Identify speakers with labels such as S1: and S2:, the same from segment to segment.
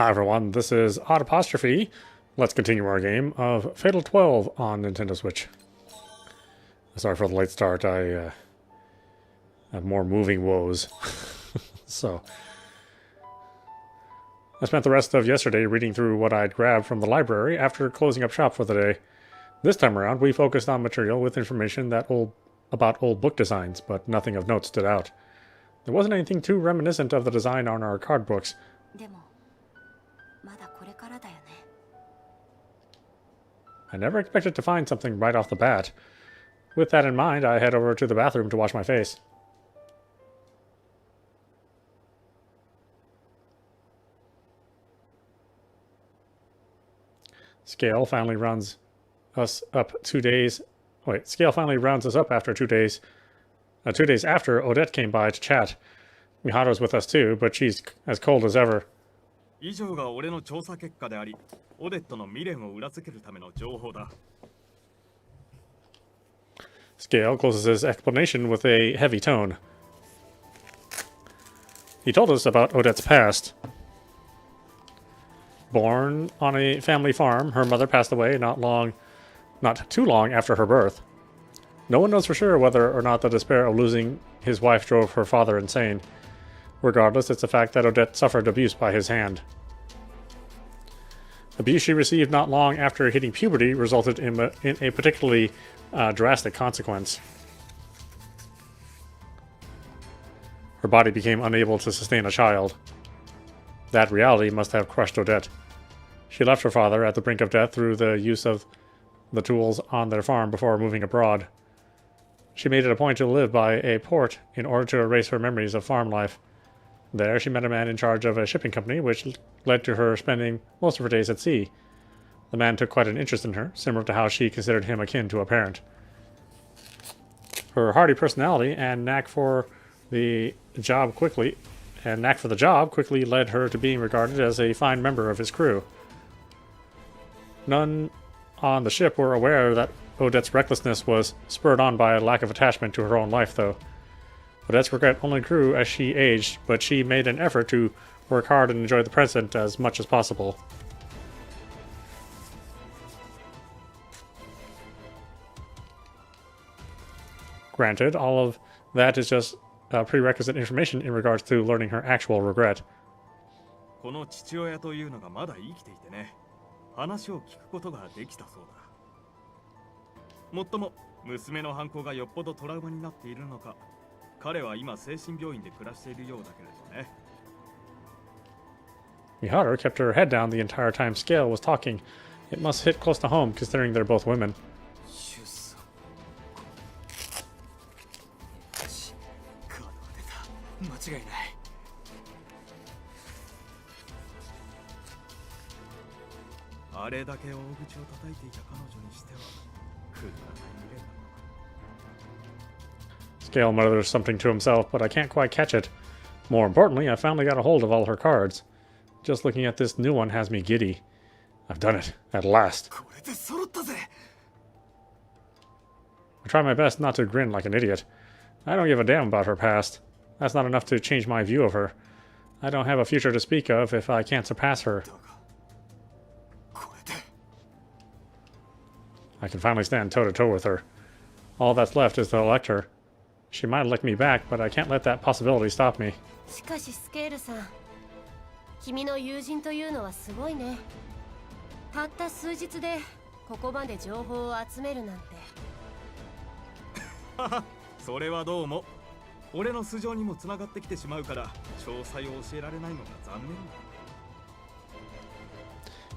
S1: Hi everyone, this is audap. Let's continue our game of Fatal 12 on Nintendo Switch. Sorry for the late start, I have more moving woes. So, I spent the rest of yesterday reading through what I'd grabbed from the library after closing up shop for the day. This time around, we focused on material with information about old book designs, but nothing of note stood out. There wasn't anything too reminiscent of the design on our card books. I never expected to find something right off the bat. With that in mind, I head over to the bathroom to wash my face. Scale finally rounds us up 2 days. Wait, Scale finally rounds us up after 2 days. 2 days after, Odette came by to chat. Miharu's with us too, but she's as cold as ever. Scale closes his explanation with a heavy tone. He told us about Odette's past. Born on a family farm, her mother passed away not too long after her birth. No one knows for sure whether or not the despair of losing his wife drove her father insane. Regardless, it's a fact that Odette suffered abuse by his hand. Abuse she received not long after hitting puberty resulted in a particularly drastic consequence. Her body became unable to sustain a child. That reality must have crushed Odette. She left her father at the brink of death through the use of the tools on their farm before moving abroad. She made it a point to live by a port in order to erase her memories of farm life. There, she met a man in charge of a shipping company, which led to her spending most of her days at sea. The man took quite an interest in her, similar to how she considered him akin to a parent. Her hearty personality and knack for the job quickly led her to being regarded as a fine member of his crew. None on the ship were aware that Odette's recklessness was spurred on by a lack of attachment to her own life, though. Odette's regret only grew as she aged, but she made an effort to work hard and enjoy the present as much as possible. Granted, all of that is just prerequisite information in regards to learning her actual regret. Miharu kept her head down the entire time Scale was talking. It must hit close to home, considering they're both women. Scale mutters something to himself, but I can't quite catch it. More importantly, I finally got a hold of all her cards. Just looking at this new one has me giddy. I've done it, at last. I try my best not to grin like an idiot. I don't give a damn about her past. That's not enough to change my view of her. I don't have a future to speak of if I can't surpass her. I can finally stand toe-to-toe with her. All that's left is to elect her. She might elect me back, but I can't let that possibility stop me.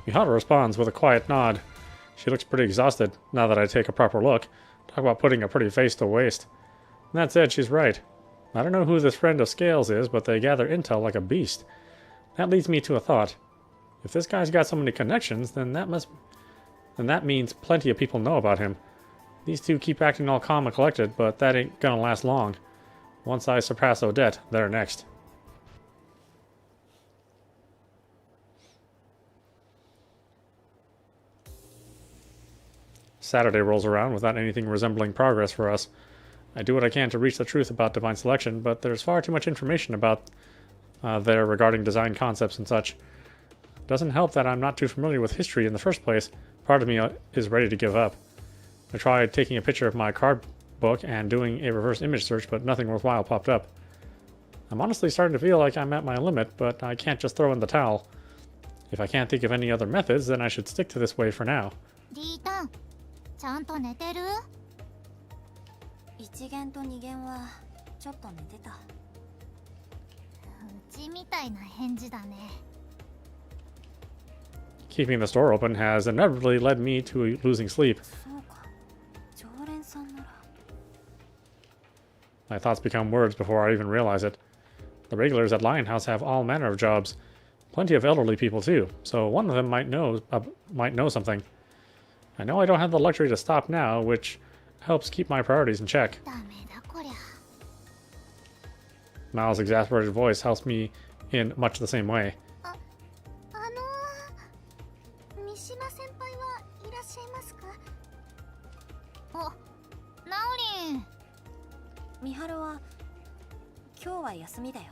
S1: Miharu responds with a quiet nod. She looks pretty exhausted, now that I take a proper look. Talk about putting a pretty face to waste. And that said, she's right. I don't know who this friend of Scales is, but they gather intel like a beast. That leads me to a thought. If this guy's got so many connections, then that means plenty of people know about him. These two keep acting all calm and collected, but that ain't gonna last long. Once I surpass Odette, they're next. Saturday rolls around without anything resembling progress for us. I do what I can to reach the truth about Divine Selection, but there's far too much information about there regarding design concepts and such. Doesn't help that I'm not too familiar with history in the first place. Part of me is ready to give up. I tried taking a picture of my card book and doing a reverse image search, but nothing worthwhile popped up. I'm honestly starting to feel like I'm at my limit, but I can't just throw in the towel. If I can't think of any other methods, then I should stick to this way for now.
S2: リータン、ちゃんと寝てる？
S3: 一元と二元はちょっと寝てた。
S2: うちみたいな返事だね。
S1: Keeping the store open has inevitably led me to losing sleep.
S3: そうか、常連さんなら。
S1: My thoughts become words before I even realize it. The regulars at Lionhouse have all manner of jobs. Plenty of elderly people too, so one of them might know something. I know I don't have the luxury to stop now, which helps keep my priorities in check.
S2: ダメだこりゃ。
S1: Mal's exasperated voice helps me in much the same way.
S2: 三島先輩はいらっしゃいますか？お、ナオリン。
S3: 美晴は今日は休みだよ。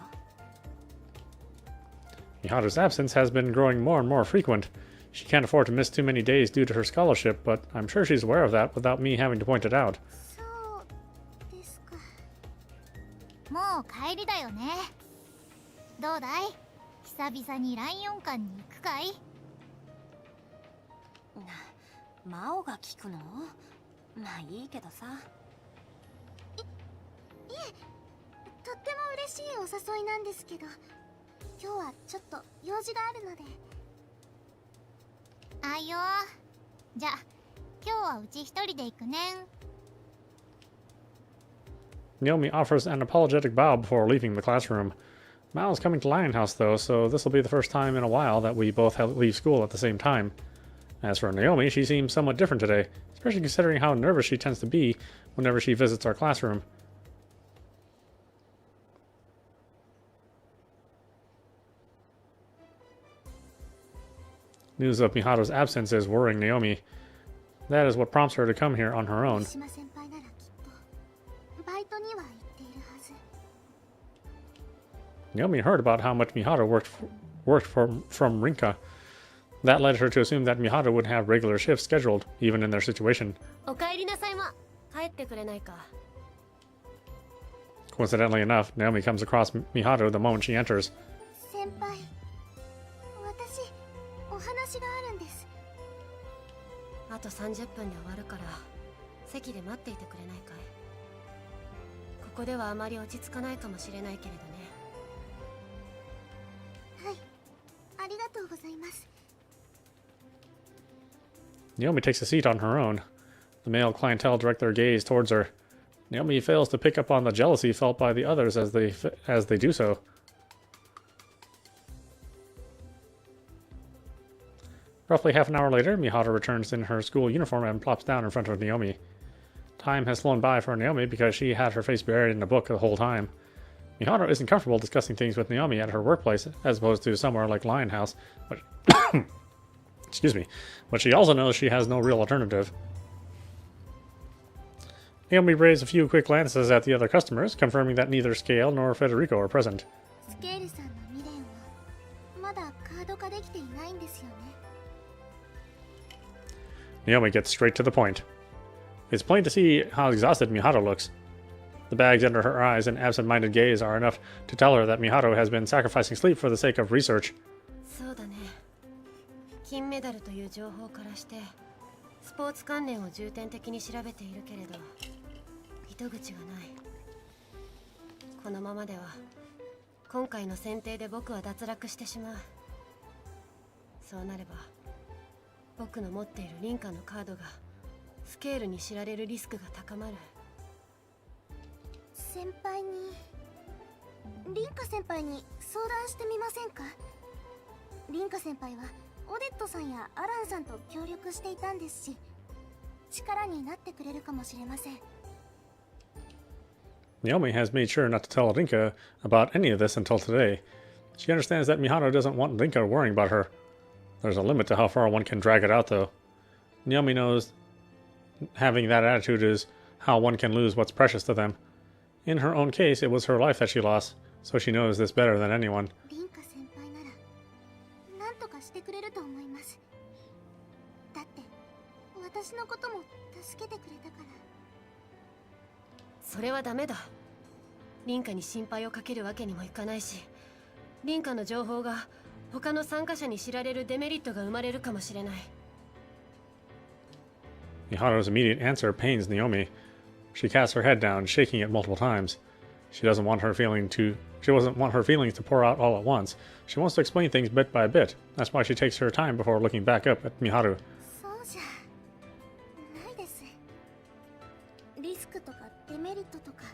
S1: Miharu's absence has been growing more and more frequent. She can't afford to miss too many days due to her scholarship, but I'm sure she's aware of that without me having to point it out.
S2: そうですか。もう帰りだよね。どうだい？久々にライオン館に行くかい？
S3: マオが聞くの？まあいいけどさ。
S2: いえ、とっても嬉しいお誘いなんですけど、今日はちょっと用事があるので。あいよ。じゃあ今日はうち一人で行くねん。
S1: Naomi offers an apologetic bow before leaving the classroom. Mal's coming to Lionhouse though, so this will be the first time in a while that we both leave school at the same time. As for Naomi, she seems somewhat different today, especially considering how nervous she tends to be whenever she visits our classroom. News of Miharu's absence is worrying Naomi. That is what prompts her to come here on her own. Naomi heard about how much Miharu worked from Rinka. That led her to assume that Miharu would have regular shifts scheduled, even in their situation. Coincidentally enough, Naomi comes across Miharu the moment she enters.
S3: あと30分で終わるから席で待っていてくれないかい。ここではあまり落ち着かないかもしれないけれどね。
S2: はい、ありがとうございます。
S1: Naomi takes a seat on her own. The male clientele direct their gaze towards her. Naomi fails to pick up on the jealousy felt by the others as they do so. Roughly half an hour later, Miharu returns in her school uniform and plops down in front of Naomi. Time has flown by for Naomi because she had her face buried in a book the whole time. Miharu isn't comfortable discussing things with Naomi at her workplace, as opposed to somewhere like Lionhouse, but excuse me, but she also knows she has no real alternative. Naomi raised a few quick glances at the other customers, confirming that neither Scale nor Federico are present. Naomi gets straight to the point. It's plain to see how exhausted Miharu looks. The bags under her eyes and absent-minded gaze are enough to tell her that Miharu has been sacrificing sleep for the sake of research.
S3: そうだね。金メダルという情報からして、スポーツ関連を重点的に調べているけれど、糸口がない。このままでは、今回の選定で僕は脱落してしまう。そうなれば、僕の持っているリンカのカードがスケールに知られるリスクが高まる。
S2: 先輩に、リンカ先輩に相談してみませんか？リンカ先輩はオデットさんやアランさんと協力していたんですし、力になってくれるかもしれません。
S1: Naomi has made sure not to tell Rinka about any of this until today. She understands that Miharu doesn't want Rinka worrying about her. There's a limit to how far one can drag it out, though. Naomi knows having that attitude is how one can lose what's precious to them. In her own case, it was her life that she lost, so she knows this better than anyone.
S2: 私のことも助けてくれたから。
S3: それはダメだ。凛花に心配をかけるわけにもいかないし、凛花の情報が他の参加者に知られるデメリットが生まれるかもしれない。
S1: Miharu's immediate answer pains Naomi. She casts her head down, shaking it multiple times. She doesn't want her feelings to pour out all at once. She wants to explain things bit by bit. That's why she takes her time before looking back up at Miharu.
S2: そうじゃないです。リスクとかデメリットとか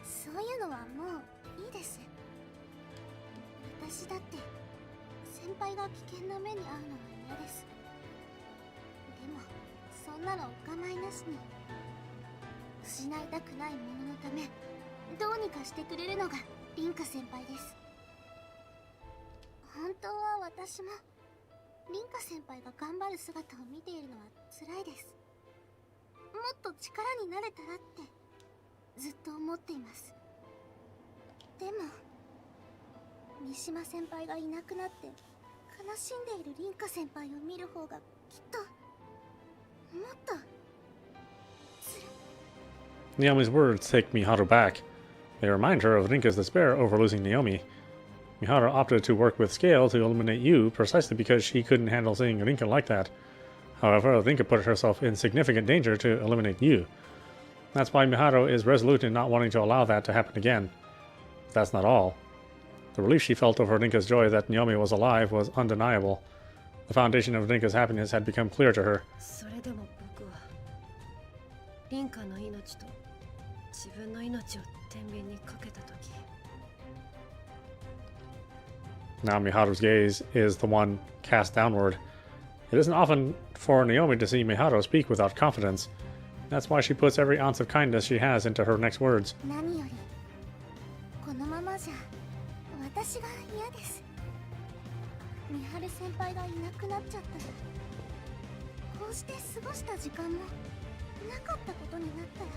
S2: そういうのはもういいです。私だって先輩が危険な目に遭うのは嫌です。でもそんなのお構いなしに、失いたくないもののためどうにかしてくれるのが凛花先輩です。本当は私も凛花先輩が頑張る姿を見ているのは辛いです。もっと力になれたらってずっと思っています。でも三島先輩がいなくなって悲しんでいる凛花先輩を見る方がきっともっと
S1: Naomi's words take Miharu back. They remind her of Rinka's despair over losing Naomi. Miharu opted to work with Scale to eliminate Yu precisely because she couldn't handle seeing Rinka like that. However, Rinka put herself in significant danger to eliminate Yu. That's why Miharu is resolute in not wanting to allow that to happen again. But that's not all. The relief she felt over Rinka's joy that Naomi was alive was undeniable. The foundation of Rinka's happiness had become clear to her.
S3: それでも僕は凛花の命と自分の命を天秤にかけた時、
S1: Now Miharu's gaze is the one cast downward. It isn't often for Naomi to see Miharu speak without confidence. That's why she puts every ounce of kindness she has into her next words.
S2: 何よりこのままじゃ私が嫌です。三春先輩がいなくなっちゃったらこうして過ごした時間もなかったことになったら、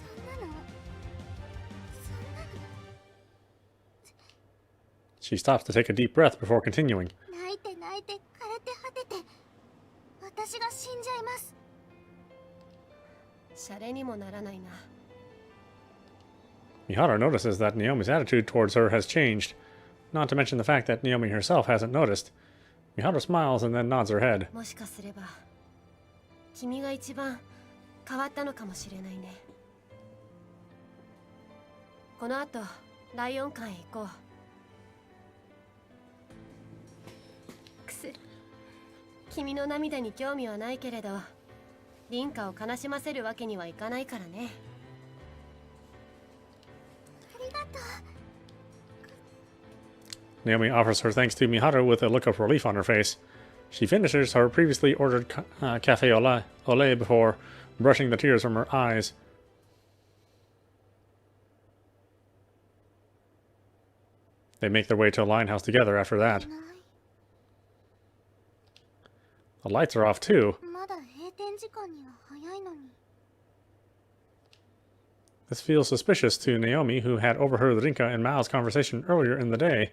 S2: そんなの
S1: She stops to take a deep breath before continuing.
S2: 泣いて泣いて枯れて果てて私が死んじゃいます。
S3: シャレにもならないな。
S1: Miharu notices that Naomi's attitude towards her has changed, not to mention the fact that Naomi herself hasn't noticed. Miharu smiles and then nods her head.
S3: もしかすれば君が一番変わったのかもしれないね。この後ライオン館へ行こう。くす、君の涙に興味はないけれど凛花を悲しませるわけにはいかないからね。
S2: ありがとう。
S1: Naomi offers her thanks to Miharu with a look of relief on her face. She finishes her previously ordered cafe au lait before brushing the tears from her eyes. They make their way to a Linehouse together after that. The lights are off too.
S2: まだ閉店時間には早いのに。
S1: This feels suspicious to Naomi, who had overheard Rinka and Mao's conversation earlier in the day.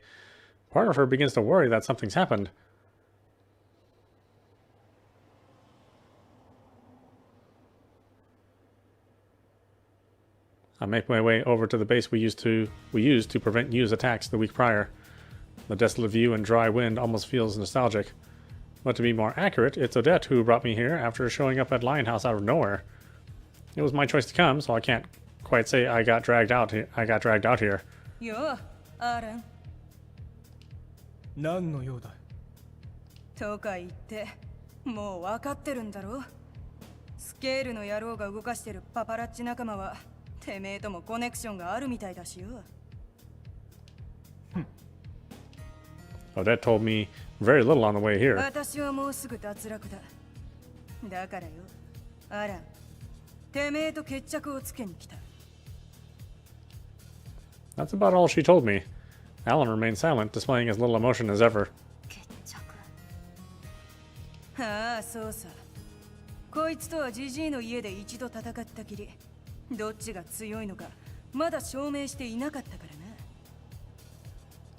S1: Part of her begins to worry that something's happened. I make my way over to the base we used to prevent Yu's attacks the week prior. The desolate view and dry wind almost feels nostalgic. But to be more accurate, it's Odette who brought me here after showing up at Lionhouse out of nowhere. It was my choice to come, so I can't quite say I got dragged out here.
S4: Yo, Aran.
S5: 何の用だ
S4: とか言ってもう分かってるんだろ。スケールの野郎が動かしてるパパラッチ仲間はてめえともコネクションがあるみたいだしよ。
S1: Odette told me very little on the way here.
S4: 私はもうすぐ脱落だ。だからよ、アラン、てめえと決着をつけに来た。
S1: That's about all she told me. Alan remained silent, displaying as little emotion as ever.
S3: 決着。
S4: ああ、そうさ。こいつとはジジイの家で一度戦ったきり、どっちが強いのかまだ証明していなかったからな。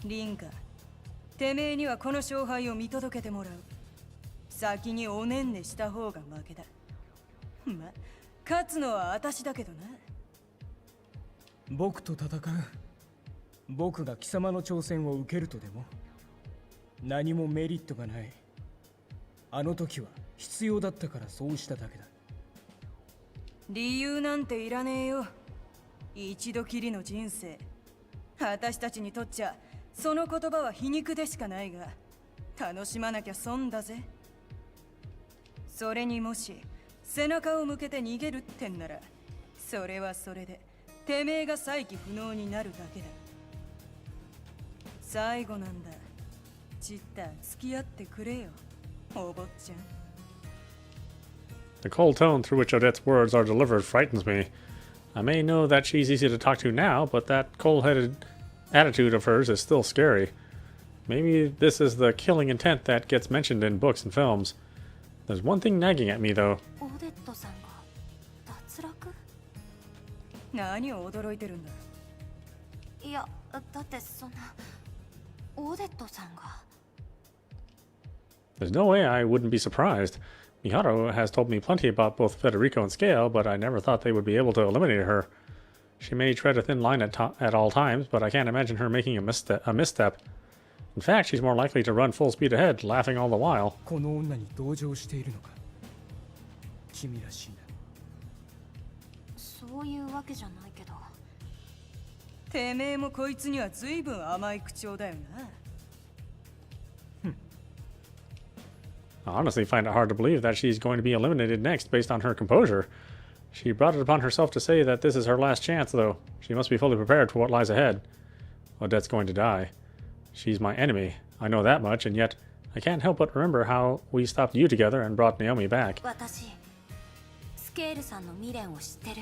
S4: リンカ、てめえにはこの勝敗を見届けてもらう。先におねんねした方が負けだ。ま、勝つのは私だけどな。
S5: 僕と戦う。僕が貴様の挑戦を受けるとでも。何もメリットがない。あの時は必要だったからそうしただけだ。
S4: 理由なんていらねえよ。一度きりの人生。私たちにとっちゃその言葉は皮肉でしかないが、楽しまなきゃ損だぜ。それにもし背中を向けて逃げるってんなら、それはそれでてめえが再起不能になるだけだ。最後なんだ。ちった付き合ってくれよ、お坊ちゃん。
S1: The cold tone through which Odette's words are delivered frightens me. I may know that she's easy to talk to now, but that cold-headed attitude of hers is still scary. Maybe this is the killing intent that gets mentioned in books and films. There's one thing nagging at me, though.
S2: オーデットさんが脱落？
S4: 何を驚いてるんだ。
S2: いや、だってそんなオーデットさんが。
S1: There's no way I wouldn't be surprised. Miharu has told me plenty about both Federico and Scale, but I never thought they would be able to eliminate her. She may tread a thin line at all times, but I can't imagine her making a misstep. In fact, she's more likely to run full speed ahead, laughing all the while.
S5: この女に同情しているのか。君らしいな。
S2: そういうわけじゃないけど。
S4: てめえもこいつには随分甘い口調だよな。
S1: I honestly find it hard to believe that she's going to be eliminated next based on her composure. She brought it upon herself to say that this is her last chance, though. She must be fully prepared for what lies ahead. Odette's going to die. She's my enemy. I know that much, and yet I can't help but remember how we stopped you together and brought Naomi back.
S2: 私、スケールさんの未練を知ってる。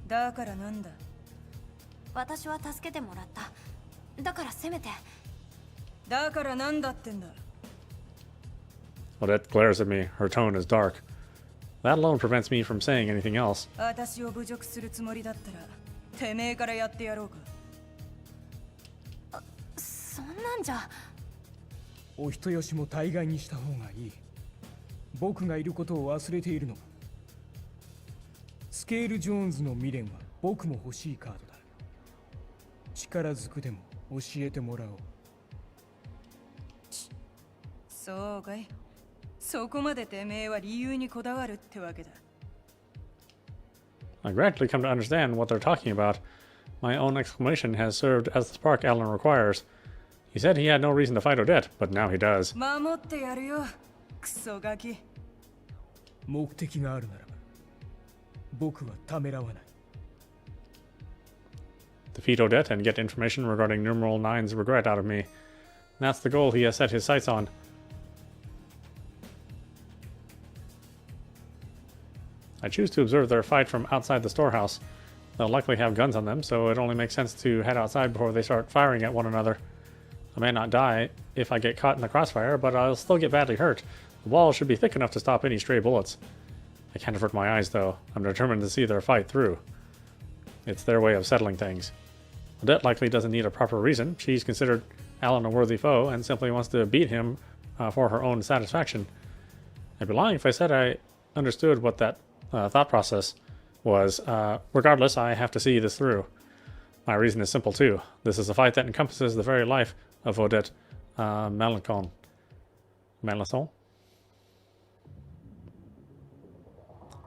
S4: だからなんだ。
S2: 私は助けてもらった。だからせめて。
S4: だからなんだってんだ。
S1: Odette glares at me. Her tone is dark. That alone prevents me from saying anything else.
S4: 私を侮辱するつもりだったら、てめえからやってやろうか。
S2: そんなんじゃ。
S5: お人よしも大概にした方がいい。僕がいることを忘れているのか。スケール・ジョーンズの未練は僕も欲しいカードだ。力ずくでも教えてもらおう。
S4: そうかい。そこまでてめえは理由にこだわるってわけだ。
S1: I gradually come to understand what they're talking about. My own exclamation has served as the spark Alan requires. He said he had no reason to fight Odette, but now he does.
S4: 守ってやるよ、クソガキ。
S5: 目的があるならば、僕はためらわない。
S1: Defeat Odette and get information regarding Numeral 9's regret out of me. That's the goal he has set his sights on. I choose to observe their fight from outside the storehouse. They'll likely have guns on them, so it only makes sense to head outside before they start firing at one another. I may not die if I get caught in the crossfire, but I'll still get badly hurt. The wall should be thick enough to stop any stray bullets. I can't avert my eyes, though. I'm determined to see their fight through. It's their way of settling things. Odette likely doesn't need a proper reason. She's considered Alan a worthy foe and simply wants to beat him for her own satisfaction. I'd be lying if I said I understood what that thought process was. Regardless, I have to see this through. My reason is simple too. This is a fight that encompasses the very life of Odette Melanchon.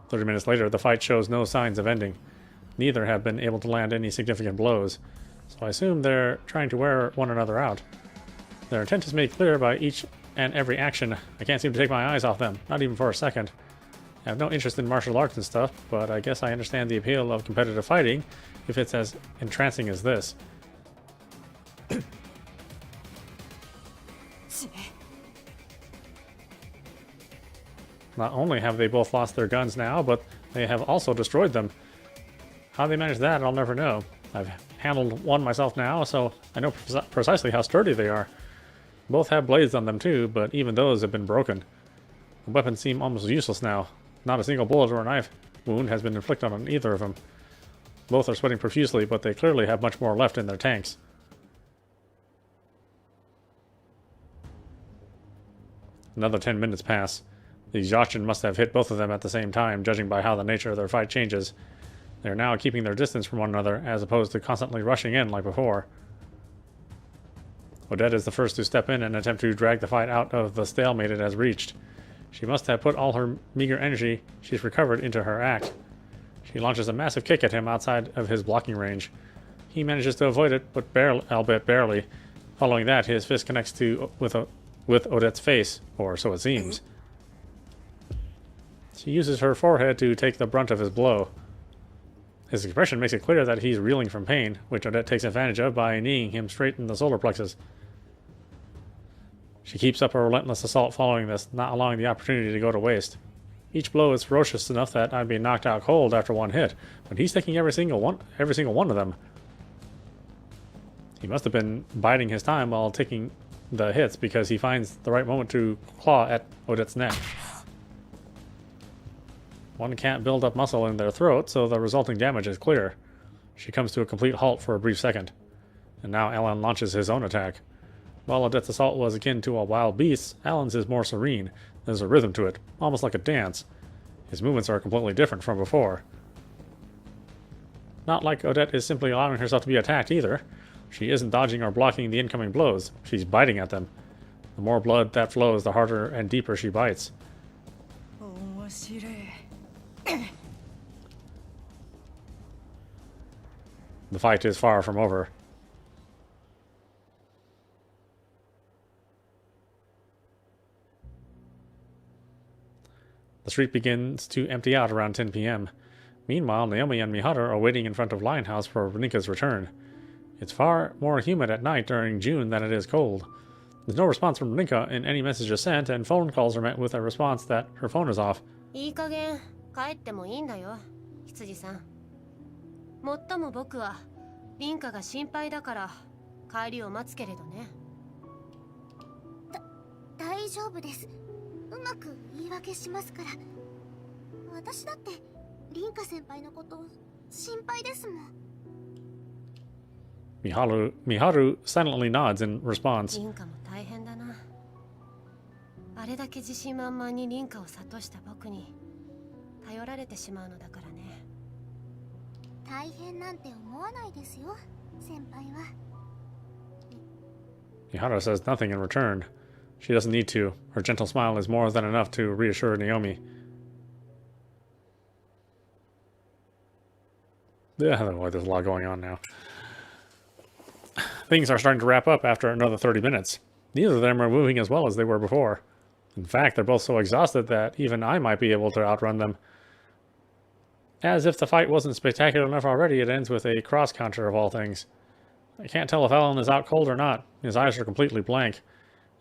S1: 30 minutes later, the fight shows no signs of ending. Neither have been able to land any significant blows, so I assume they're trying to wear one another out. Their intent is made clear by each and every action. I can't seem to take my eyes off them, not even for a second. I have no interest in martial arts and stuff, but I guess I understand the appeal of competitive fighting if it's as entrancing as this. Not only have they both lost their guns now, but they have also destroyed them. How they managed that, I'll never know. I've handled one myself now, so I know precisely how sturdy they are. Both have blades on them too, but even those have been broken. The weapons seem almost useless now. Not a single bullet or knife wound has been inflicted on either of them. Both are sweating profusely, but they clearly have much more left in their tanks. Another 10 minutes pass. The exhaustion must have hit both of them at the same time, judging by how the nature of their fight changes. They are now keeping their distance from one another, as opposed to constantly rushing in like before. Odette is the first to step in and attempt to drag the fight out of the stalemate it has reached. She must have put all her meager energy she's recovered into her act. She launches a massive kick at him outside of his blocking range. He manages to avoid it, but albeit barely. Following that, his fist connects with Odette's face, or so it seems. She uses her forehead to take the brunt of his blow. His expression makes it clear that he's reeling from pain, which Odette takes advantage of by kneeing him straight in the solar plexus. She keeps up a relentless assault following this, not allowing the opportunity to go to waste. Each blow is ferocious enough that I'd be knocked out cold after one hit, but he's taking every single one of them. He must have been biding his time while taking the hits because he finds the right moment to claw at Odette's neck. One can't build up muscle in their throat, so the resulting damage is clear. She comes to a complete halt for a brief second, and now Alan launches his own attack. While Odette's assault was akin to a wild beast's, Alan's is more serene. There's a rhythm to it, almost like a dance. His movements are completely different from before. Not like Odette is simply allowing herself to be attacked either. She isn't dodging or blocking the incoming blows. She's biting at them. The more blood that flows, the harder and deeper she bites. The fight is far from over. The street begins to empty out around 10 p.m. Meanwhile, Naomi and Miharu are waiting in front of Lionhouse for Rinka's return. It's far more humid at night during June than it is cold. There's no response from Rinka in any messages sent, and phone calls are met with a response that her phone is off.
S3: いい加減帰ってもいいんだよ、羊さん。もっとも僕はリンカが心配だから帰りを待つけれどね。
S2: 大丈夫です。うまく言い訳しますから。私だってリンカ先輩のこと心配ですもん。
S1: Miharu silently nods in response.
S3: リンカも大変だな。あれだけ自信満々にリンカを諭した僕に頼られてしまうのだからね。
S2: 大変なんて思わないですよ、先輩は。
S1: Miharu says nothing in return. She doesn't need to. Her gentle smile is more than enough to reassure Naomi. Yeah, there's a lot going on now. Things are starting to wrap up after another 30 minutes. Neither of them are moving as well as they were before. In fact, they're both so exhausted that even I might be able to outrun them. As if the fight wasn't spectacular enough already, it ends with a cross-counter of all things. I can't tell if Alan is out cold or not. His eyes are completely blank.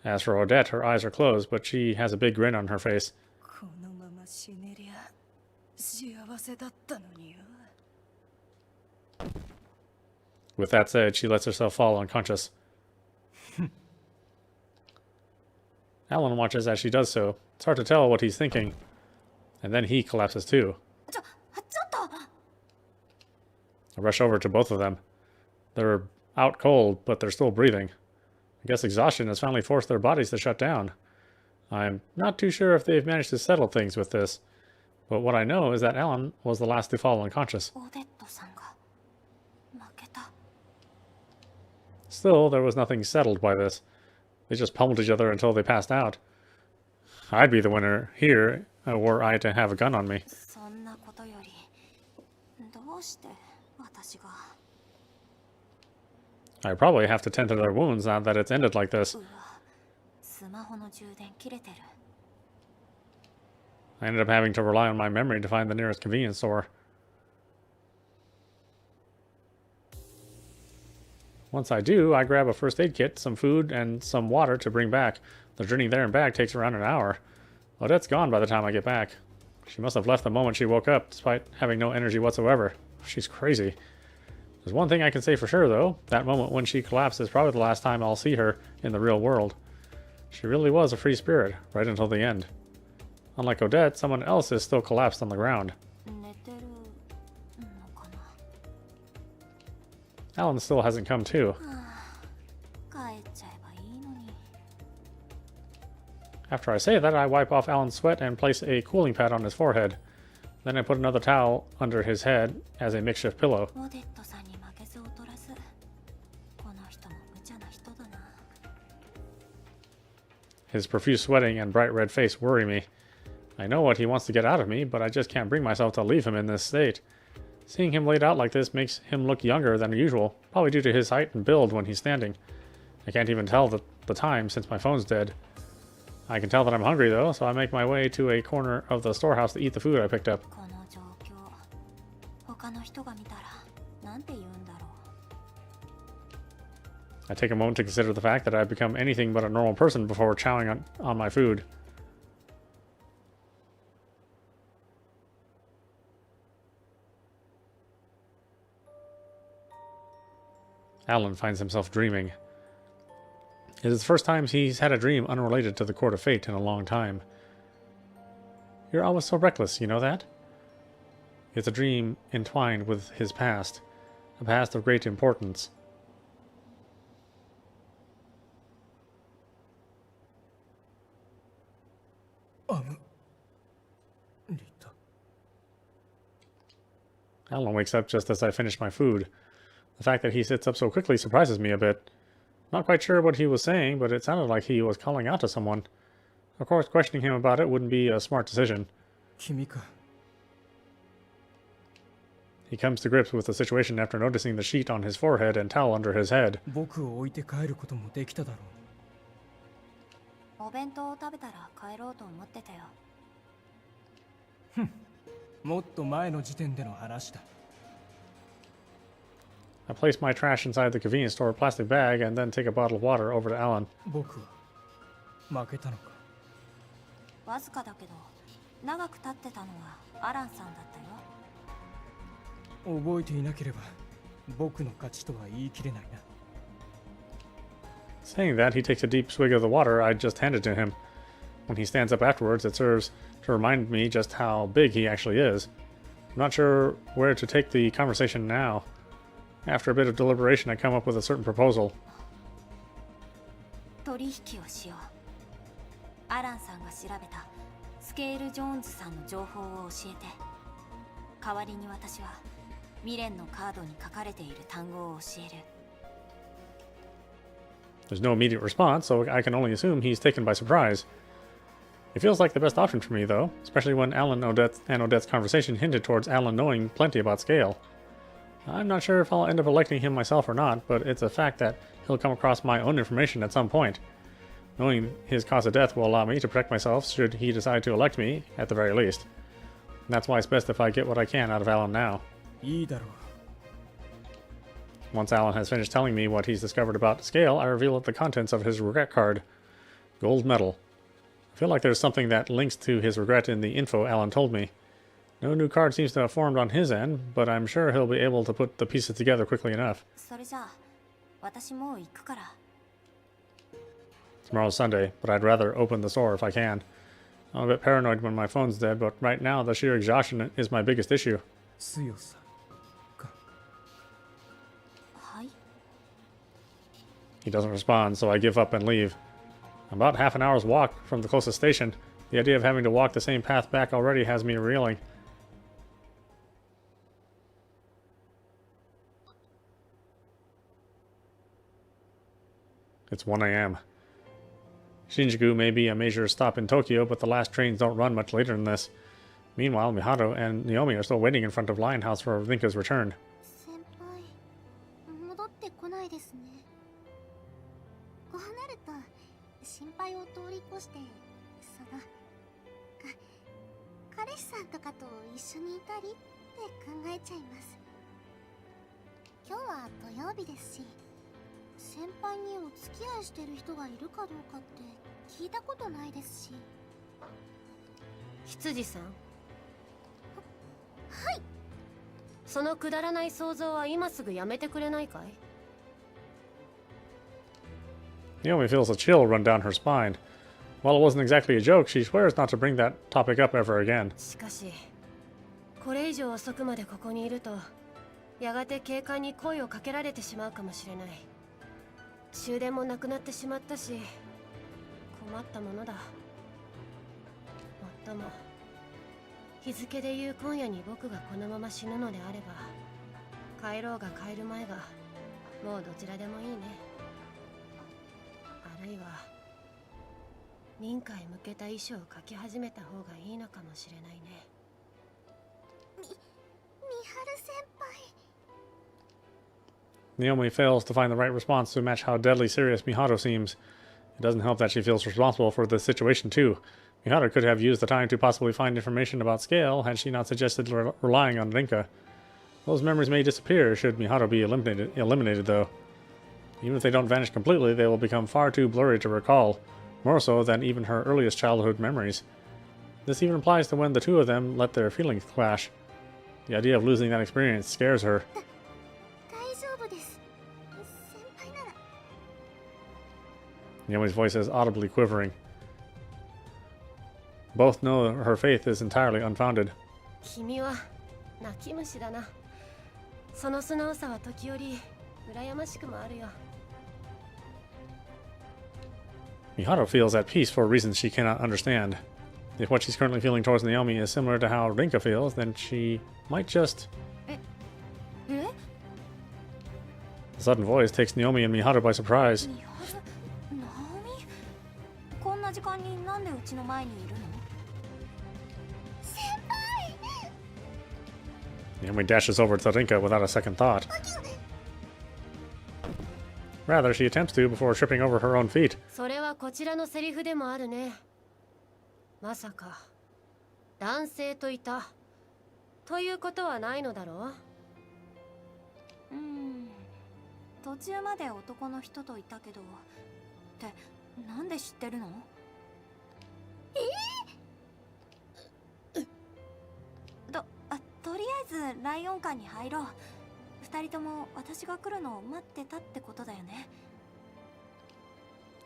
S1: As for Odette, her eyes are closed, but she has a big grin on her face. With that said, she lets herself fall unconscious. Alan watches as she does so. It's hard to tell what he's thinking. And then he collapses too. I rush over to both of them. They're out cold, but they're still breathing. I guess exhaustion has finally forced their bodies to shut down. I'm not too sure if they've managed to settle things with this, but what I know is that Alan was the last to fall unconscious. Still, there was nothing settled by this. They just pummeled each other until they passed out. I'd be the winner here, were I to have a gun on me. I probably have to tend to their wounds now that it's ended like this. I ended up having to rely on my memory to find the nearest convenience store. Once I do, I grab a first aid kit, some food, and some water to bring back. The journey there and back takes around an hour. Odette's gone by the time I get back. She must have left the moment she woke up, despite having no energy whatsoever. She's crazy. There's one thing I can say for sure, though. That moment when she collapsed is probably the last time I'll see her in the real world. She really was a free spirit, right until the end. Unlike Odette, someone else is still collapsed on the ground. Alan still hasn't come to. After I say that, I wipe off Alan's sweat and place a cooling pad on his forehead. Then I put another towel under his head as a makeshift pillow.
S2: オデットさんに負けず劣らず、この人も無茶な人だな。
S1: His profuse sweating and bright red face worry me. I know what he wants to get out of me, but I just can't bring myself to leave him in this state. Seeing him laid out like this makes him look younger than usual, probably due to his height and build when he's standing. I can't even tell the time since my phone's dead. I can tell that I'm hungry though, so I make my way to a corner of the storehouse to eat the food I picked up.
S2: この状況、他の人が見たらなんて言うんだろう。
S1: I take a moment to consider the fact that I've become anything but a normal person before chowing on my food. Alan finds himself dreaming. It is the first time he's had a dream unrelated to the Court of Fate in a long time. You're always so reckless, you know that? It's a dream entwined with his past, a past of great importance. Alan wakes up just as I finish my food. The fact that he sits up so quickly surprises me a bit. Not quite sure what he was saying, but it sounded like he was calling out to someone. Of course, questioning him about it wouldn't be a smart decision.
S5: 君か。
S1: He comes to grips with the situation after noticing the sheet on his forehead and towel under his head.
S5: 僕を置いて帰ることもできただろ
S2: お弁当を食べたら帰ろうと思ってたよ。
S5: う。もっと前の時点での話だ。
S1: I place my trash inside the convenience store plastic bag and then take a bottle of water over to Alan.
S5: 僕は負けたのか。
S2: わずかだけど、長く経ってたのはアランさんだったよ。
S5: 覚えていなければ僕の勝ちとは言い切れないな。
S1: Saying that, he takes a deep swig of the water I just handed to him. When he stands up afterwards, it serves to remind me just how big he actually is. I'm not sure where to take the conversation now. After a bit of deliberation, I come up with a certain proposal.
S2: 取引をしよう。アランさんが調べたスケール・ジョーンズさんの情報を教えて。代わりに私は未練のカードに書かれている単語を教える。
S1: There's no immediate response, so I can only assume he's taken by surprise. It feels like the best option for me, though, especially when and Odette's conversation hinted towards Alan knowing plenty about scale. I'm not sure if I'll end up electing him myself or not, but it's a fact that he'll come across my own information at some point. Knowing his cause of death will allow me to protect myself should he decide to elect me, at the very least. And that's why it's best if I get what I can out of Alan now.
S5: いいだろう。
S1: Once Alan has finished telling me what he's discovered about scale, I reveal the contents of his regret card. Gold medal. I feel like there's something that links to his regret in the info Alan told me. No new card seems to have formed on his end, but I'm sure he'll be able to put the pieces together quickly enough.
S2: それじゃあ、私もう行くから。
S1: Tomorrow's Sunday, but I'd rather open the store if I can. I'm a bit paranoid when my phone's dead, but right now the sheer exhaustion is my biggest issue.
S5: 強さか。
S2: はい。
S1: He doesn't respond, so I give up and leave. About half an hour's walk from the closest station. The idea of having to walk the same path back already has me reeling. It's 1 a.m. Shinjuku may be a major stop in Tokyo, but the last trains don't run much later than this. Meanwhile, Mihato and Naomi are still waiting in front of Lionhouse for Rinka's return.
S2: 先輩、戻ってこないですね。こうなると心配を通り越して、彼氏さんとかと一緒にいたりって考えちゃいます。今日は土曜日ですし、先輩にお付き合いしてる人がいるかどうかって聞いたことないですし。
S3: 羊さん。
S2: はい。
S3: そのくだらない想像は今すぐやめてくれないかい？
S1: Naomi feels a chill run down her spine. While it wasn't exactly a joke, she swears not to bring that topic up ever again.
S3: しかし、これ以上遅くまでここにいると、やがて警官に声をかけられてしまうかもしれない。終電もなくなってしまったし、困ったものだ。とも。日付でいう今夜に僕がこのまま死ぬのであれば、帰ろうが帰る前がもうどちらでもいいね。あるいは民家へ向けた遺書を書き始めた方がいいのかもしれないね。
S2: みはる先輩。
S1: Naomi fails to find the right response to match how deadly serious Mihato seems. It doesn't help that she feels responsible for the situation too. Mihato could have used the time to possibly find information about Scale had she not suggested relying on Rinka. Those memories may disappear should Mihato be eliminated though. Even if they don't vanish completely, they will become far too blurry to recall, more so than even her earliest childhood memories. This even applies to when the two of them let their feelings clash. The idea of losing that experience scares her.
S2: 大丈夫です。先輩なら。
S1: Naomi's voice is audibly quivering. Both know her faith is entirely unfounded.
S3: 君は泣き虫だな。その素直さは時折羨ましくもあるよ。
S1: Mihato feels at peace for reasons she cannot understand. If what she's currently feeling towards Naomi is similar to how Rinka feels, then she might just... The sudden voice takes Naomi and Mihato by surprise.
S2: みはる、ナオミ、こんな時間になんでうちの前にいるの？先輩。
S1: Naomi dashes over to Rinka without a second thought. Rather, she attempts to before tripping over her own feet.
S3: それはこちらのセリフでもあるね。まさか男性といたということはないのだろう。
S2: 途中まで男の人といたけど、ってなんで知ってるの？とりあえずライオン館に入ろう。二人とも私が来るのを待ってたってことだよね。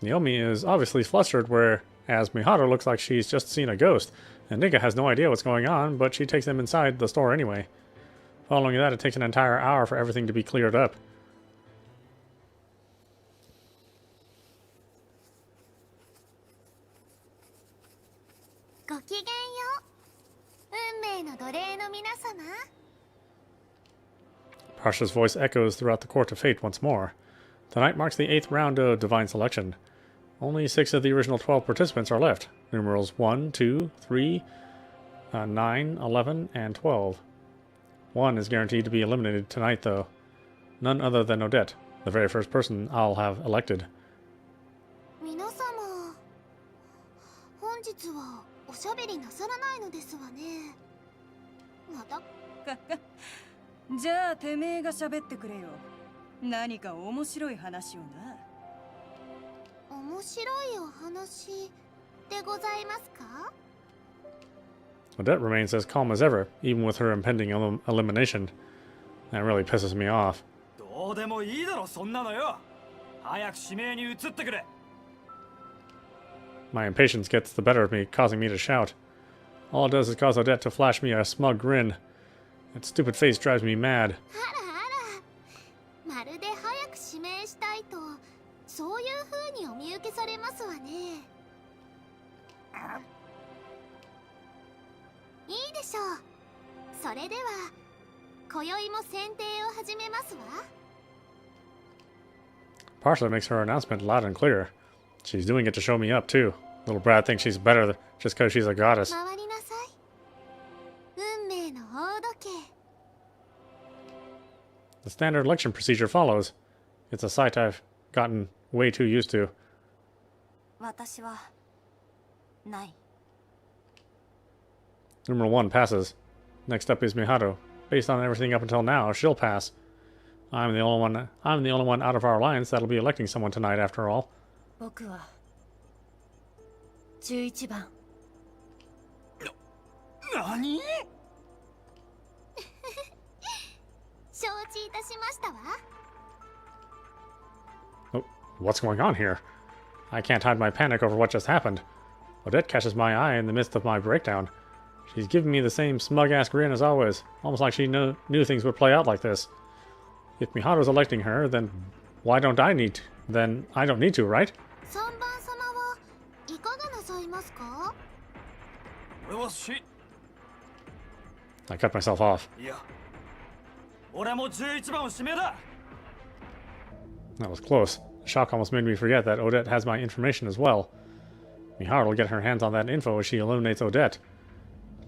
S1: Naomi is obviously flustered, whereas Mihato looks like she's just seen a ghost, and Rinka has no idea what's going on, but she takes them inside the store anyway. Following that, it takes an entire hour for everything to be cleared up.
S2: ごきげんよう。運命の奴隷の皆様。
S1: Parsha's voice echoes throughout the court of fate once more. Tonight marks the 8th round of divine selection. Only 6 of the original 12 participants are left. Numerals 1, 2, 3, 9, 11, and 12. 1 is guaranteed to be eliminated tonight, though. None other than Odette, the very first person I'll have elected.
S2: 皆様、本日はおしゃべりなさらないのですわね。また。
S4: じゃあてめえが喋ってくれよ。何か面白い話をな。
S2: 面白いお話でございますか？
S1: Odette remains as calm as ever, even with her impending elimination. That really pisses me off.
S6: どうでもいいだろそんなのよ。早く指名に移ってくれ。
S1: My impatience gets the better of me, causing me to shout. All it does is cause Odette to flash me a smug grin. That stupid face drives me mad.
S2: あらあら、まるで早く指名したいと、そういう風にお見受けされますわね。いいでしょう。それでは、今宵も選定を始めますわ。
S1: Parsha makes her announcement loud and clear. She's doing it to show me up, too. Little brat thinks she's better just because she's a goddess.
S2: 回りなさい。運命の大時計。
S1: The standard election procedure follows. It's a sight I've gotten way too used to.
S2: 私はない。
S1: Numeral 1 passes. Next up is Mihato. Based on everything up until now, she'll pass. I'm the only one out of our alliance that'll be electing someone tonight after all.
S3: 僕は11番。
S6: 何？
S2: 承知いたしましたわ。
S1: Oh, what's going on here? I can't hide my panic over what just happened. Odette catches my eye in the midst of my breakdown. She's giving me the same smug-ass grin as always, almost like she knew things would play out like this. If Mihato's electing her, then why don't I need to? Then I don't need to, right?
S2: 3番様はいかがなさいますか？
S6: 俺はし
S1: I cut myself off.
S6: いや俺も11番を指名だ
S1: That was close. The shock almost made me forget that Odette has my information as well. Miharu will get her hands on that info as she eliminates Odette.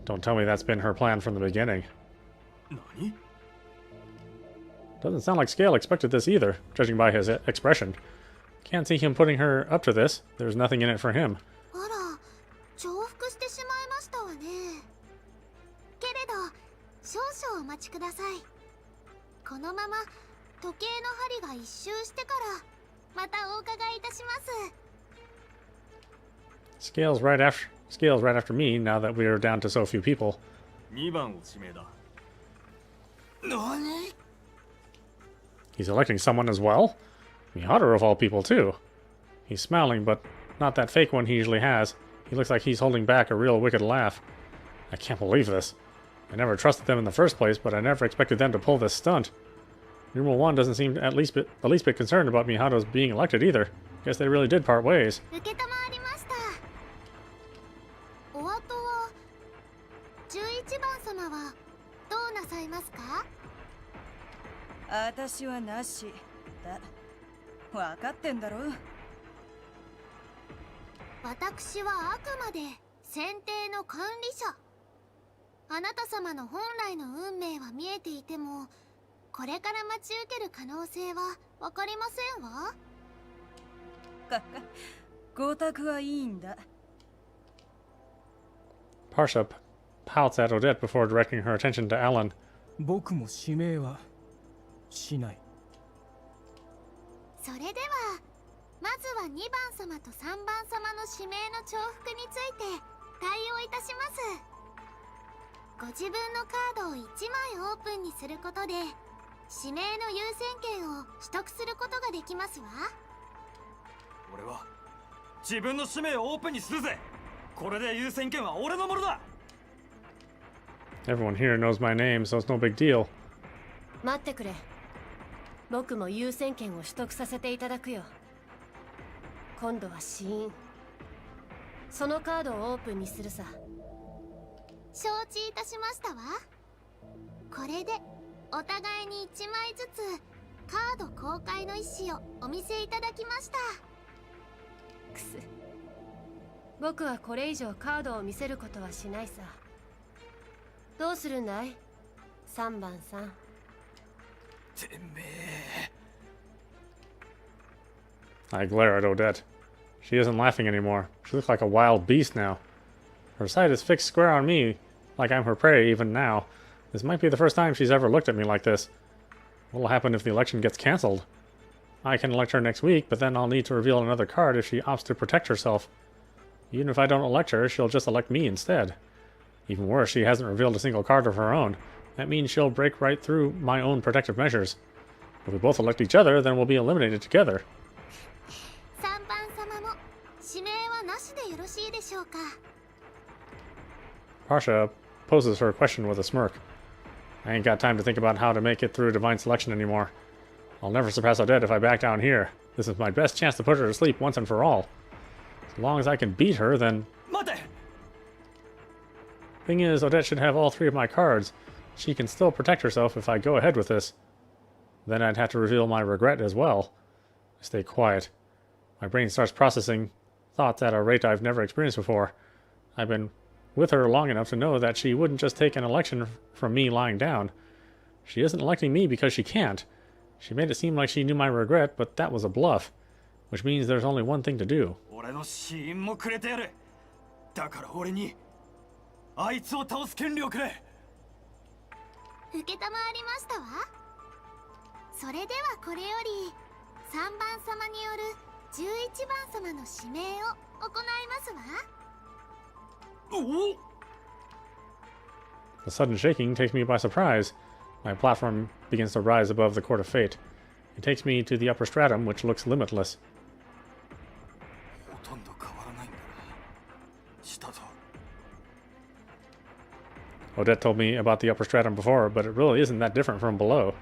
S1: Don't tell me that's been her plan from the beginning.
S6: 何
S1: Doesn't sound like Scale expected this either, judging by his expression. Can't see him putting her up to this. There's nothing in it for him.
S2: あら重複してしまいましたわね。けれど少々お待ちください。このまま時計の針が一周してからまたお伺いいたします。
S1: Scale's right after me now that we are down to so few people.
S6: 2番を指名だ何
S1: He's electing someone as well? Miharu of all people too. He's smiling, but not that fake one he usually has. He looks like he's holding back a real wicked laugh. I can't believe this. I never trusted them in the first place, but I never expected them to pull this stunt. Numeral 1 doesn't seem the least bit concerned about Miharu's being elected either. Guess they really did part ways.
S2: 受けたまわりました。お後は11番様はどうなさいますか？
S4: 私はなしだ。分かってんだろ。
S2: 私はあくまで選定の管理者。あなた様の本来の運命は見えていても、これから待ち受ける可能性はわかりませんわ。
S4: ごたくはいいんだ。
S1: Parsha pouts at Odette before directing her attention to Alan.
S5: 僕も指名はしない。
S2: それではまずは2番様と3番様の指名の重複について対応いたします。ご自分のカードを1枚オープンにすることで指名の優先権を取得することができますわ。
S6: 俺は自分の指名をオープンにするぜ。これで優先権は俺のものだ。
S1: Everyone here knows my name, so it's no big deal.
S3: 待ってくれ。僕も優先権を取得させていただくよ。今度は死因。そのカードをオープンにするさ。
S2: 承知いたしましたわ。これでお互いに1枚ずつカード公開の意思をお見せいただきました。
S3: くす。僕はこれ以上カードを見せることはしないさ。どうするんだい ?3 番さん。
S6: てめえ。
S1: I glare at Odette. She isn't laughing anymore. She looks like a wild beast now. Her sight is fixed square on me, like I'm her prey even now. This might be the first time she's ever looked at me like this. What'll happen if the election gets cancelled? I can elect her next week, but then I'll need to reveal another card if she opts to protect herself. Even if I don't elect her, she'll just elect me instead. Even worse, she hasn't revealed a single card of her own. That means she'll break right through my own protective measures. If we both elect each other, then we'll be eliminated together.
S2: 3番様も指名はなしでよろしいでしょうか。
S1: Parsha poses her question with a smirk. I ain't got time to think about how to make it through divine selection anymore. I'll never surpass Odette if I back down here. This is my best chance to put her to sleep once and for all. As long as I can beat her, then...
S6: 待て。
S1: Thing is, Odette should have all 3 of my cards. She can still protect herself if I go ahead with this. Then I'd have to reveal my regret as well. I stay quiet. My brain starts processing thoughts at a rate I've never experienced before. I've been with her long enough to know that she wouldn't just take an election from me lying down. She isn't electing me because she can't. She made it seem like she knew my regret, but that was a bluff. Which means there's only one thing to do.
S6: 俺の死因もくれてやる。だから俺にあいつを倒す権利をくれ。
S2: 承りましたわ。それではこれより3番様による11番様の指名を行いますわ。
S6: おお。
S1: The sudden shaking takes me by surprise. My platform begins to rise above the court of fate. It takes me to the upper stratum, which looks limitless.
S6: ほとんど変わらないんだな。したぞ。
S1: Odette told me about the upper stratum before, but it really isn't that different from below.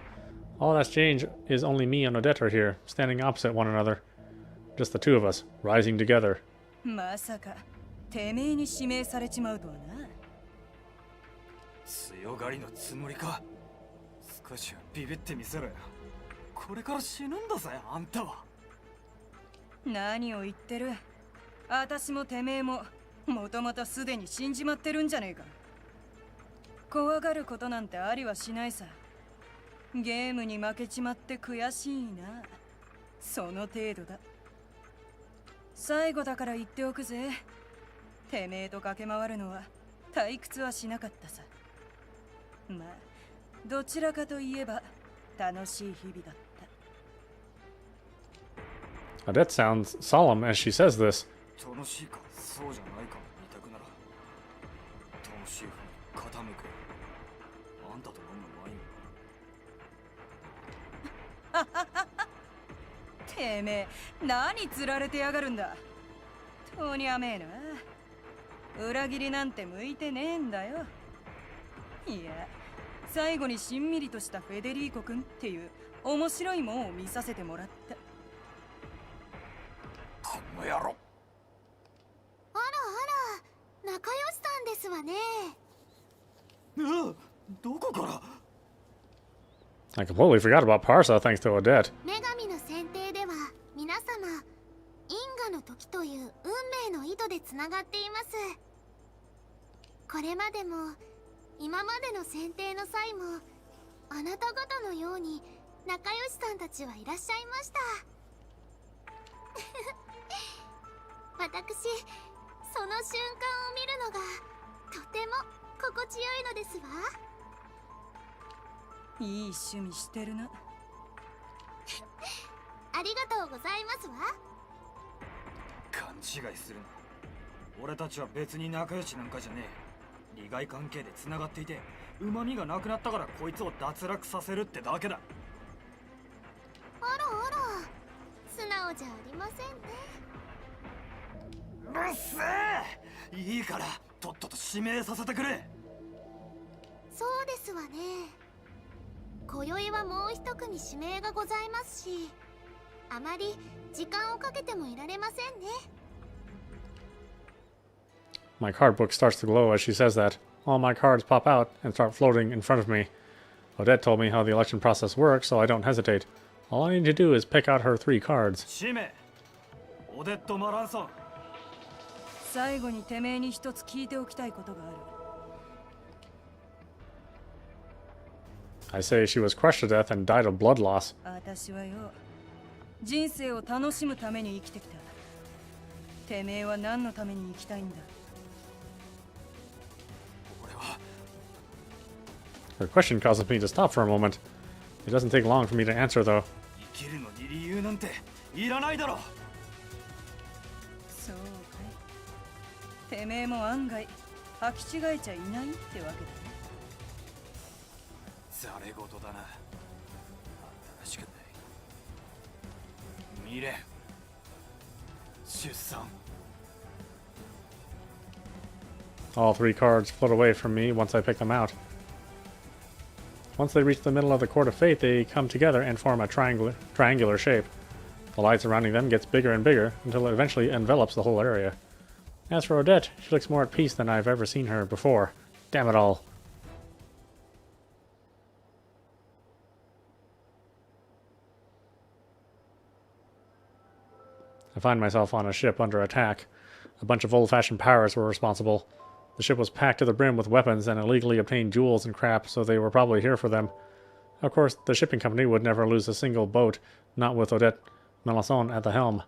S1: All that's changed is only me and Odette are here, standing opposite one another. Just the two of us, rising together.
S4: まさかてめえに指名されちまうとはな。
S6: 強がりのつもりか。少しはビビってみせろよ。これから死ぬんだぜ、あんたは。
S4: 何を言ってる。私もてめえももともとすでに死んじまってるんじゃねえか。怖がることなんてありはしないさ。ゲームに負けちまって悔しいな。その程度だ。最後だから言っておくぜ。てめえと駆け回るのは退屈はしなかったさ。まあどちらかといえば楽しい日々だった。
S1: Odette sounds solemn as she says this.
S6: 楽しいかそうじゃないか二択なら楽しい方に傾く。あんたと飲むワイン。
S4: てめえ何釣られてやがるんだ。とにゃめえな。裏切りなんて向いてねえんだよ。いや最後にしんみりとしたフェデリーコ君っていう面白いもんを見させてもらった。
S6: この野郎。
S2: あらあら、仲良しさんですわね。
S6: どこから。
S1: I completely forgot about Parsa thanks to Odette.
S2: 女神の選定では皆様、因果の時という運命の糸でつながっています。これまでも今までの選定の際もあなた方のように仲良しさんたちはいらっしゃいました。私、その瞬間を見るのがとても心地よいのですわ。
S4: いい趣味してるな。
S2: ありがとうございますわ。
S6: 勘違いするな。俺たちは別に仲良しなんかじゃねえ。利害関係で繋がっていて旨味がなくなったからこいつを脱落させるってだけだ。
S2: あらあら、素直じゃありませんね。
S6: うっせえ。いいからとっとと指名させてくれ。
S2: そうですわね。今宵はもう一組指名がございますし、あまり時間をかけてもいられませんね。
S1: My card book starts to glow as she says that. All my cards pop out and start floating in front of me. Odette told me how the election process works, so I don't hesitate. All I need to do is pick out her 3 cards.
S6: 指名オデット・マランソン。
S4: 最後にてめえに一つ聞いておきたいことがある。
S1: I say she was crushed to death and died of blood loss.
S4: 私はよ、人生を楽しむために生きてきた。てめえは何のために生きたいんだ。
S6: 俺は
S1: Her question causes me to stop for a moment. It doesn't take long for me to answer, though.
S6: 生きるのに理由なんていらないだろ。
S4: そうかい。てめえも案外履き違えちゃいないってわけだね。
S6: ざれ言だな。あんたらしくない。未練、出産。
S1: All 3 cards float away from me once I pick them out. Once they reach the middle of the Court of Fate, they come together and form a triangular shape. The light surrounding them gets bigger and bigger until it eventually envelops the whole area. As for Odette, she looks more at peace than I've ever seen her before. Damn it all. I find myself on a ship under attack. A bunch of old-fashioned pirates were responsible. The ship was packed to the brim with weapons and illegally obtained jewels and crap, so they were probably here for them. Of course, the shipping company would never lose a single boat, not with Odette Melanson at the helm.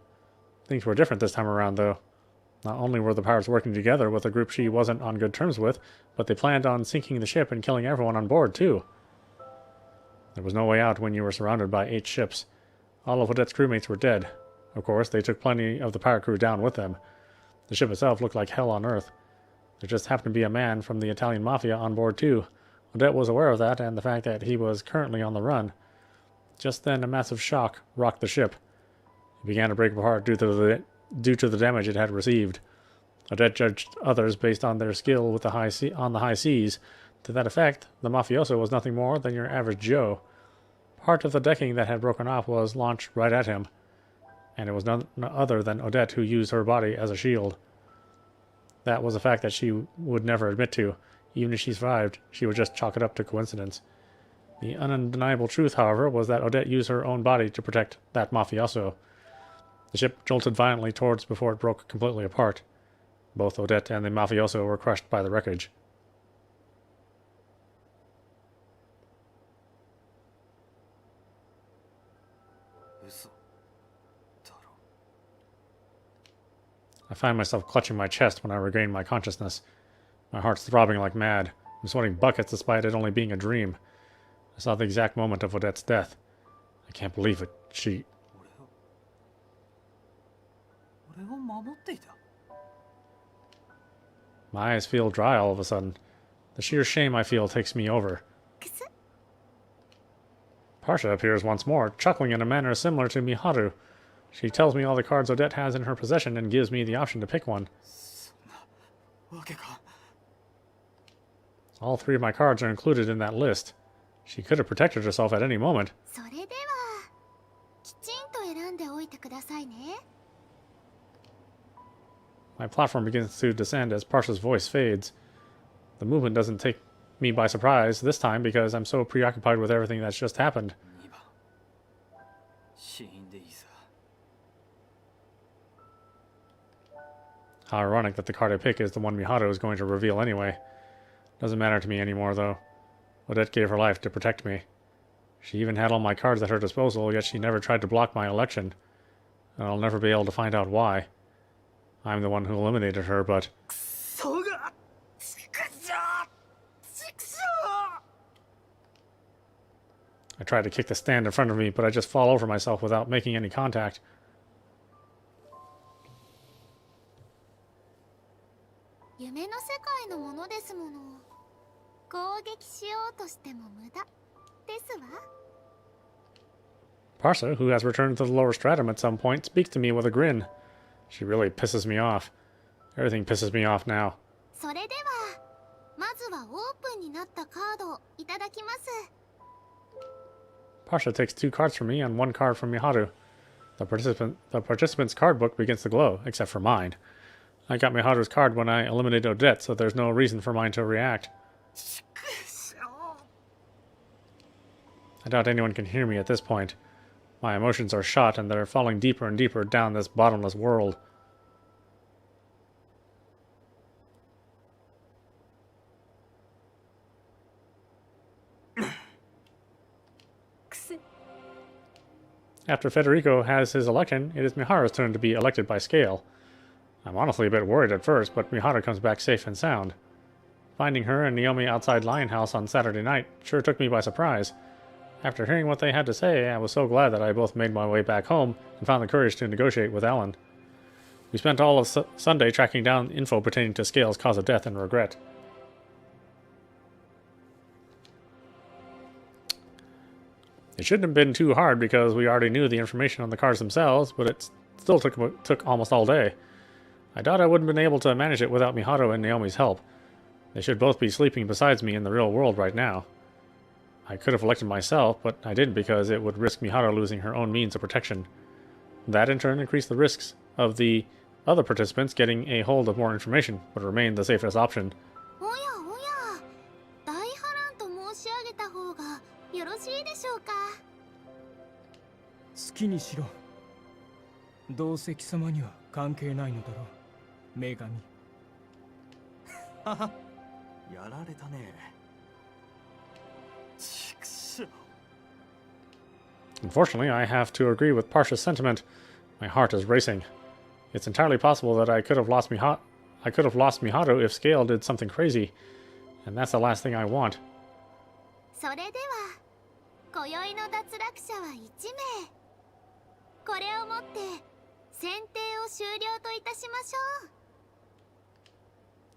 S1: Things were different this time around, though. Not only were the pirates working together with a group she wasn't on good terms with, but they planned on sinking the ship and killing everyone on board, too. There was no way out when you were surrounded by 8 ships. All of Odette's crewmates were dead. Of course, they took plenty of the pirate crew down with them. The ship itself looked like hell on earth. There just happened to be a man from the Italian mafia on board too. Odette was aware of that and the fact that he was currently on the run. Just then, a massive shock rocked the ship. It began to break apart due to the damage it had received. Odette judged others based on their skill with the high seas. To that effect, the mafioso was nothing more than your average Joe. Part of the decking that had broken off was launched right at him, and it was none other than Odette who used her body as a shield. That was a fact that she would never admit to, Even if she survived, she would just chalk it up to coincidence. The undeniable truth, however, was that Odette used her own body to protect that mafioso. The ship jolted violently towards before it broke completely apart. Both Odette and the mafioso were crushed by the wreckage. I find myself clutching my chest when I regain my consciousness. My heart's throbbing like mad. I'm sweating buckets despite it only being a dream. I saw the exact moment of Odette's death. I can't believe it. She... My eyes feel dry all of a sudden. The sheer shame I feel takes me over. Parsha appears once more, chuckling in a manner similar to Miharu. She tells me all the cards Odette has in her possession and gives me the option to pick one. All 3 of my cards are included in that list. She could have protected herself at any moment. My platform begins to descend as Parsha's voice fades. The movement doesn't take me by surprise this time because I'm so preoccupied with everything that's just happened. How ironic that the card I pick is the one Miharu is going to reveal anyway. Doesn't matter to me anymore, though. Odette gave her life to protect me. She even had all my cards at her disposal, yet she never tried to block my election. And I'll never be able to find out why. I'm the one who eliminated her, but... I try to kick the stand in front of me, but I just fall over myself without making any contact. Parsha, who has returned to the lower stratum at some point, speaks to me with a grin. She really pisses me off. Everything pisses me off now. Parsha takes 2 cards from me and 1 card from Miharu. The participant's card book begins to glow, except for mine. I got Miharu's card when I eliminated Odette, so there's no reason for mine to react. I doubt anyone can hear me at this point. My emotions are shot and they're falling deeper and deeper down this bottomless world. After Federico has his election, it is Miharu's turn to be elected by scale. I'm honestly a bit worried at first, but Miharu comes back safe and sound. Finding her and Naomi outside Lion House on Saturday night sure took me by surprise. After hearing what they had to say, I was so glad that I both made my way back home and found the courage to negotiate with Ellen. We spent all of Sunday tracking down info pertaining to Scale's cause of death and regret. It shouldn't have been too hard because we already knew the information on the cards themselves, but it still took almost all day. I doubt I wouldn't have been able to manage it without Miharu and Naomi's help. They should both be sleeping besides me in the real world right now. I could have elected myself, but I didn't because it would risk Miharu losing her own means of protection. That in turn increased the risks of the other participants getting a hold of more information, but remained the safest option. Unfortunately, I have to agree with Parsha's sentiment. My heart is racing. It's entirely possible that I could have lost Miharu if Scale did something crazy, and that's the last thing I want.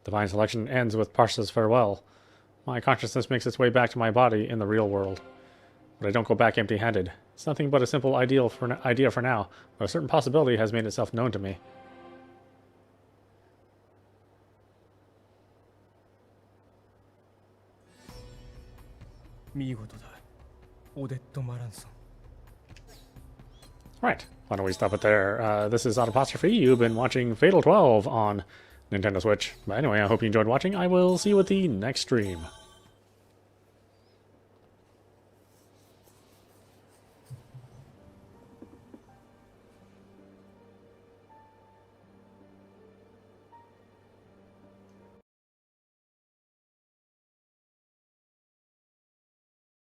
S1: Divine selection ends with Parsha's farewell. My consciousness makes its way back to my body in the real world. But I don't go back empty-handed. It's nothing but a simple idea for now, but a certain possibility has made itself known to me. Right, why don't we stop it there? This is Audapostrophe. You've been watching Fatal 12 on Nintendo Switch. But anyway, I hope you enjoyed watching. I will see you at the next stream.